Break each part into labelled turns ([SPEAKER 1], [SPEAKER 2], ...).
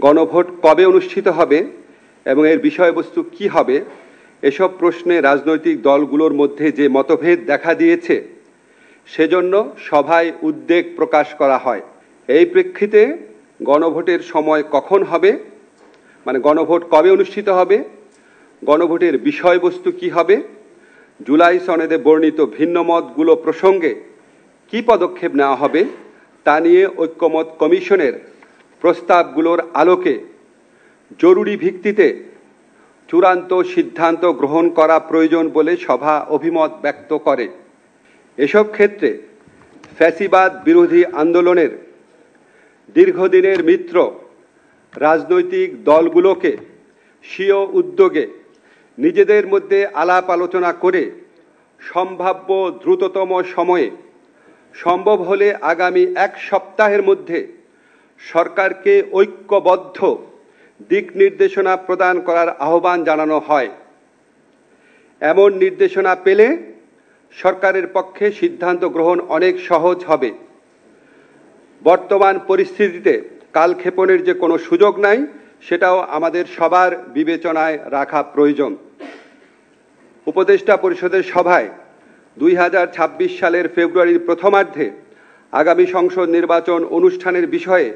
[SPEAKER 1] গণভোট কবে অনুষ্ঠিত হবে এবং এর বিষয়বস্তু কি হবে, এসব প্রশ্নে রাজনৈতিক দলগুলোর মধ্যে যে মতভেদ দেখা দিয়েছে, সেজন্য সভায় উদ্বেগ প্রকাশ করা হয়। এই প্রেক্ষিতে গণভোটের সময় কখন হবে, মানে গণভোট কবে অনুষ্ঠিত হবে, গণভোটের বিষয়বস্তু কি হবে, জুলাই সনদে বর্ণিত ভিন্নমতগুলো প্রসঙ্গে কি পদক্ষেপ নেওয়া হবে, তা নিয়ে ঐক্যমত কমিশনের প্রস্তাবগুলোর আলোকে জরুরি ভিত্তিতে চূড়ান্ত সিদ্ধান্ত গ্রহণ করা প্রয়োজন বলে সভা অভিমত ব্যক্ত করে। এসব ক্ষেত্রে ফ্যাসিবাদ বিরোধী আন্দোলনের দীর্ঘদিনের মিত্র রাজনৈতিক দলগুলোকে স্বীয় উদ্যোগে নিজেদের মধ্যে আলাপ আলোচনা করে সম্ভাব্য দ্রুততম সময়ে, সম্ভব হলে আগামী এক সপ্তাহের মধ্যে সরকারকে ঐক্যবদ্ধ দিক নির্দেশনা প্রদান করার আহ্বান জানানো হয়। এমন নির্দেশনা পেলে সরকারের পক্ষে সিদ্ধান্ত গ্রহণ অনেক সহজ হবে। বর্তমান পরিস্থিতিতে কালক্ষেপণের যে কোনো সুযোগ নাই, সেটাও আমাদের সবার বিবেচনায় রাখা প্রয়োজন। উপদেষ্টা পরিষদের সভায় 2026 সালের ফেব্রুয়ারির প্রথমার্ধে আগামী সংসদ নির্বাচন অনুষ্ঠানের বিষয়ে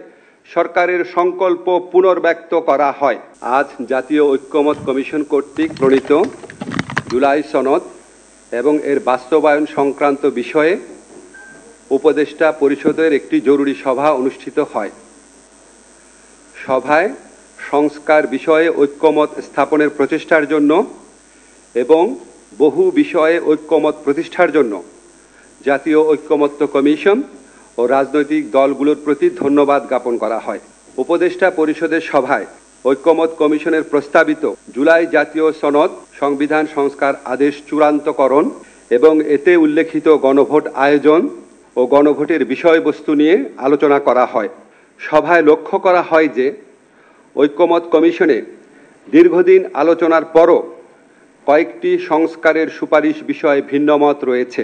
[SPEAKER 1] সরকারের সংকল্প পুনর্ব্যক্ত করা হয়। আজ জাতীয় ঐক্যমত কমিশন কর্তৃক প্রণীত জুলাই সনদ এবং এর বাস্তবায়ন সংক্রান্ত বিষয়ে উপদেষ্টা পরিষদের একটি জরুরি সভা অনুষ্ঠিত হয়। সভায় সংস্কার বিষয়ে ঐক্যমত স্থাপনের প্রচেষ্টার জন্য এবং বহু বিষয়ে ঐক্যমত প্রতিষ্ঠার জন্য জাতীয় ঐক্যমত্য কমিশন ও রাজনৈতিক দলগুলোর প্রতি ধন্যবাদ জ্ঞাপন করা হয়। উপদেষ্টা পরিষদের সভায় ঐক্যমত কমিশনের প্রস্তাবিত জুলাই জাতীয় সনদ সংবিধান সংস্কার আদেশ চূড়ান্তকরণ এবং এতে উল্লেখিত গণভোট আয়োজন ও গণভোটের বিষয়বস্তু নিয়ে আলোচনা করা হয়। সভায় লক্ষ্য করা হয় যে ঐক্যমত কমিশনে দীর্ঘদিন আলোচনার পরও কয়েকটি সংস্কারের সুপারিশ বিষয়ে ভিন্নমত রয়েছে।